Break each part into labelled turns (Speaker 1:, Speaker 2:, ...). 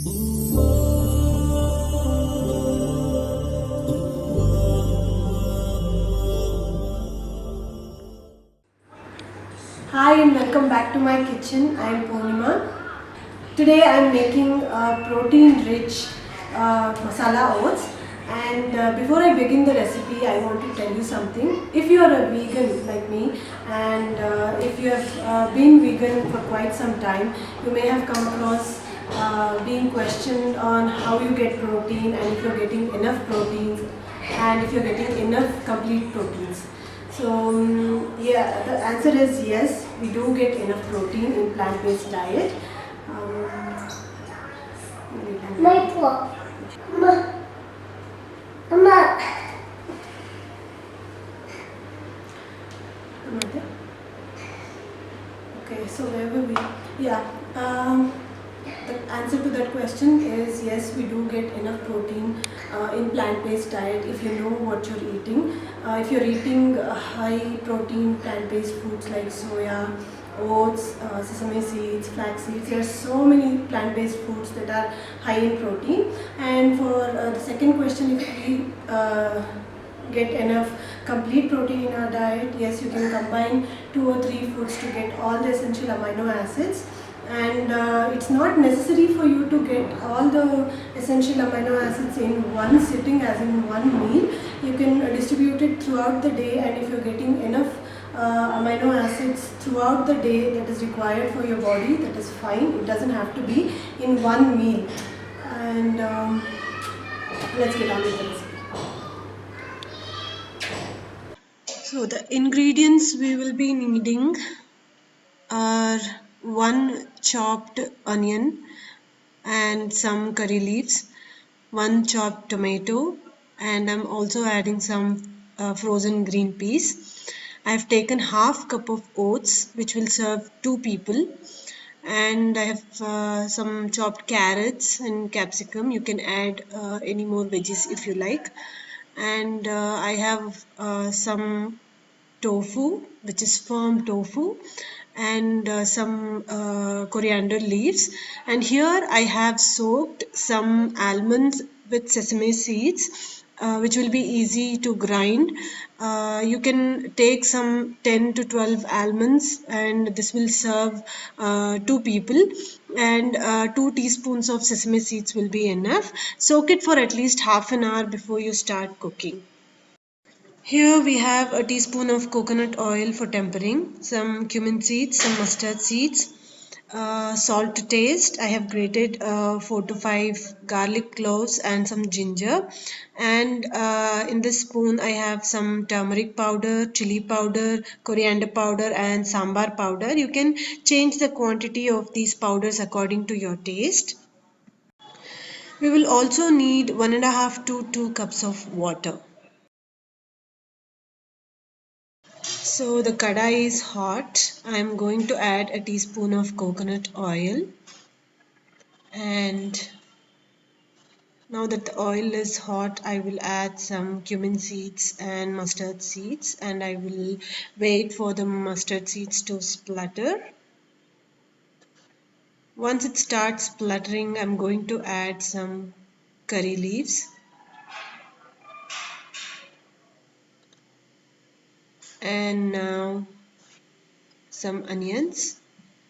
Speaker 1: Hi and welcome back to my kitchen. I am Purnima. Today I am making protein rich masala oats, and before I begin the recipe I want to tell you something. If you are a vegan like me, and if you have been vegan for quite some time, you may have come across being questioned on how you get protein and if you are getting enough proteins and if you are getting enough complete proteins. So yeah, the answer is yes, we do get enough protein in plant-based diet. Um,
Speaker 2: My paw. Mama. Mama.
Speaker 1: okay, so where were we? Yeah, the answer to that question is yes, we do get enough protein in plant-based diet if you know what you're eating. If you're eating high protein plant-based foods like soya, oats, sesame seeds, flax seeds, there are so many plant-based foods that are high in protein. And for the second question, if we get enough complete protein in our diet, yes, you can combine 2 or 3 foods to get all the essential amino acids. And it's not necessary for you to get all the essential amino acids in one sitting, as in one meal. You can distribute it throughout the day, and if you're getting enough amino acids throughout the day that is required for your body, that is fine. It doesn't have to be in one meal. And let's get on with this. So the ingredients we will be needing are 1 chopped onion and some curry leaves, 1 chopped tomato, and I'm also adding some frozen green peas. I've taken half cup of oats, which will serve 2 people, and I have some chopped carrots and capsicum. You can add any more veggies if you like. And I have some tofu, which is firm tofu, and some coriander leaves. And here I have soaked some almonds with sesame seeds, which will be easy to grind. You can take some 10 to 12 almonds, and this will serve 2 people, and 2 teaspoons of sesame seeds will be enough. Soak it for at least half an hour before you start cooking. Here we have a teaspoon of coconut oil for tempering, some cumin seeds, some mustard seeds, salt to taste. I have grated 4 to 5 garlic cloves and some ginger. And in this spoon I have some turmeric powder, chili powder, coriander powder and sambar powder. You can change the quantity of these powders according to your taste. We will also need 1.5 to 2 cups of water. So the kadai is hot. I'm going to add a teaspoon of coconut oil, and now that the oil is hot, I will add some cumin seeds and mustard seeds, and I will wait for the mustard seeds to splutter. Once it starts spluttering, I'm going to add some curry leaves, and now some onions.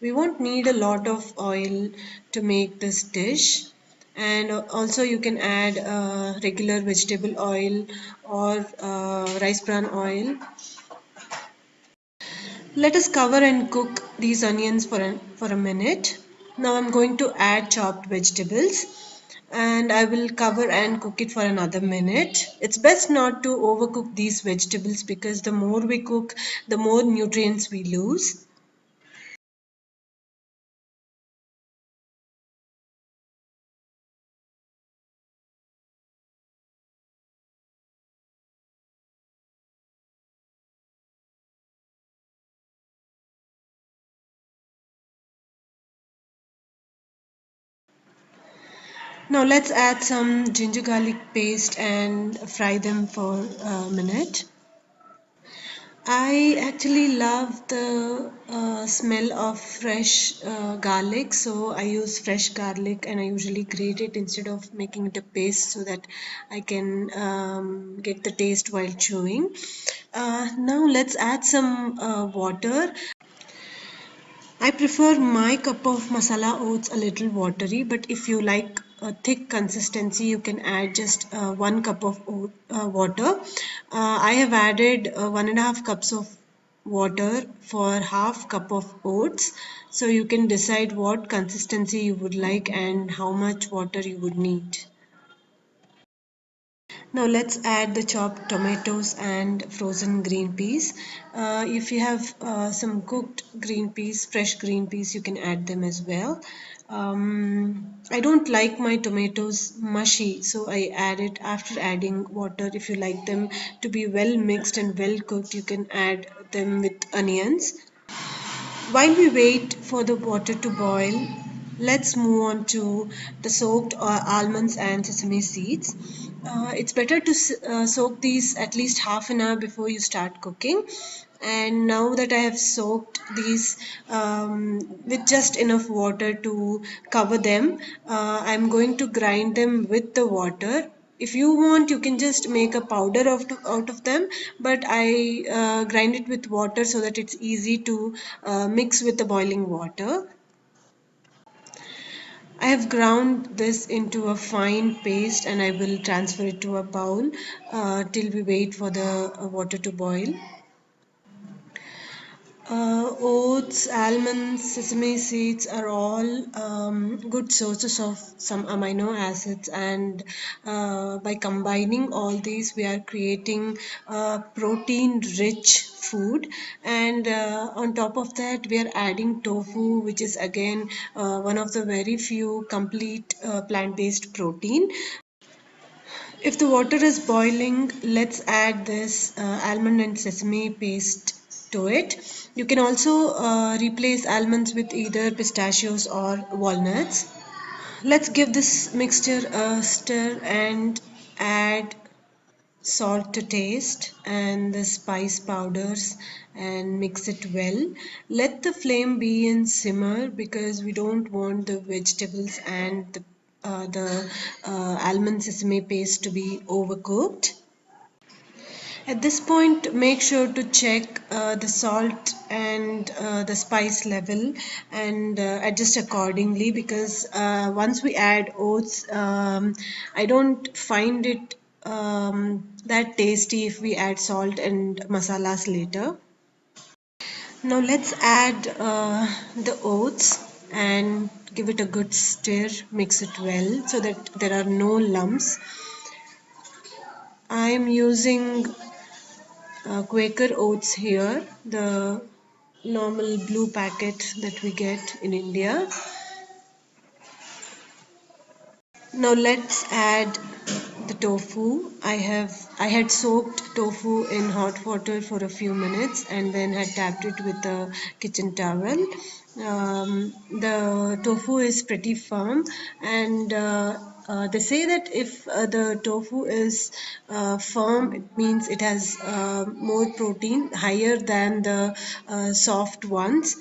Speaker 1: We won't need a lot of oil to make this dish, and also you can add regular vegetable oil or rice bran oil. Let us cover and cook these onions for a minute. Now I'm going to add chopped vegetables, and I will cover and cook it for another minute. It's best not to overcook these vegetables because the more we cook, the more nutrients we lose. Now let's add some ginger garlic paste and fry them for a minute. I actually love the smell of fresh garlic, so I use fresh garlic and I usually grate it instead of making it a paste so that I can get the taste while chewing. Now let's add some water. I prefer my cup of masala oats a little watery, but if you like a thick consistency, you can add just 1 cup of water. I have added 1.5 cups of water for half cup of oats, so you can decide what consistency you would like and how much water you would need. Now let's add the chopped tomatoes and frozen green peas. If you have some cooked green peas, fresh green peas, you can add them as well. I don't like my tomatoes mushy, so I add it after adding water. If you like them to be well mixed and well cooked, you can add them with onions. While we wait for the water to boil, let's move on to the soaked almonds and sesame seeds. It's better to soak these at least half an hour before you start cooking. And now that I have soaked these with just enough water to cover them, I'm going to grind them with the water. If you want, you can just make a powder out of them, but I grind it with water so that it's easy to mix with the boiling water. I have ground this into a fine paste and I will transfer it to a bowl till we wait for the water to boil. Oats, almonds, sesame seeds are all good sources of some amino acids, and by combining all these, we are creating protein rich food. And on top of that, we are adding tofu, which is again one of the very few complete plant based protein. If the water is boiling, let's add this almond and sesame paste to it. You can also replace almonds with either pistachios or walnuts. Let's give this mixture a stir and add salt to taste and the spice powders and mix it well. Let the flame be in simmer because we don't want the vegetables and the almond sesame paste to be overcooked. At this point, make sure to check the salt and the spice level and adjust accordingly because once we add oats, I don't find it that tasty if we add salt and masalas later. Now let's add the oats and give it a good stir, mix it well so that there are no lumps. I am using Quaker oats here, the normal blue packet that we get in India. Now let's add the tofu. I had soaked tofu in hot water for a few minutes and then had tapped it with a kitchen towel. The tofu is pretty firm, and they say that if the tofu is firm, it means it has more protein, higher than the soft ones.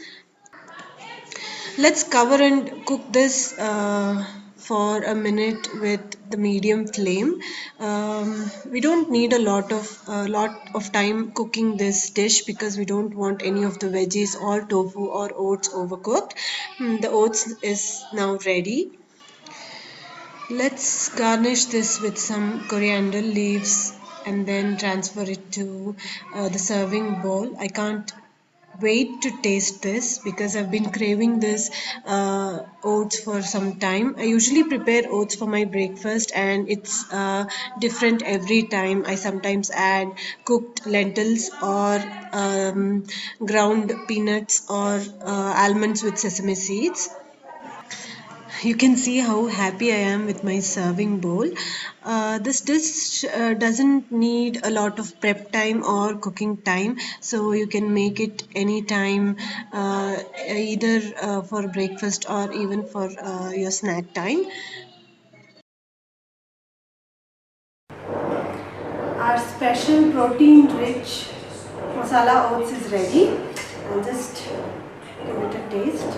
Speaker 1: Let's cover and cook this for a minute with the medium flame. We don't need a lot of time cooking this dish because we don't want any of the veggies or tofu or oats overcooked. The oats is now ready. Let's garnish this with some coriander leaves and then transfer it to the serving bowl. I can't wait to taste this because I've been craving this oats for some time. I usually prepare oats for my breakfast and it's different every time. I sometimes add cooked lentils or ground peanuts or almonds with sesame seeds. You can see how happy I am with my serving bowl. This dish doesn't need a lot of prep time or cooking time, so you can make it anytime, either for breakfast or even for your snack time.
Speaker 2: Our special protein rich
Speaker 1: masala oats is ready. I'll just give it a taste.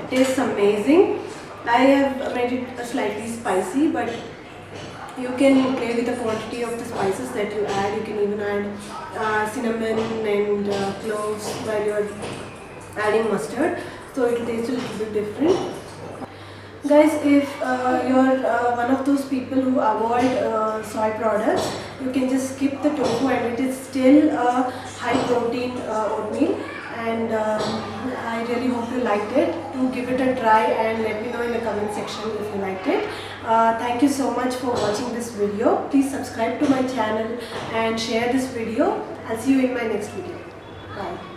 Speaker 1: It tastes amazing. I have made it slightly spicy, but you can play with the quantity of the spices that you add. You can even add cinnamon and cloves while you're adding mustard, so it will taste a little bit different. Guys, if you're one of those people who avoid soy products, you can just skip the tofu, and it is still a high protein oatmeal. And I really hope you liked it. Do give it a try and let me know in the comment section if you liked it. Thank you so much for watching this video. Please subscribe to my channel and share this video. I'll see you in my next video. Bye.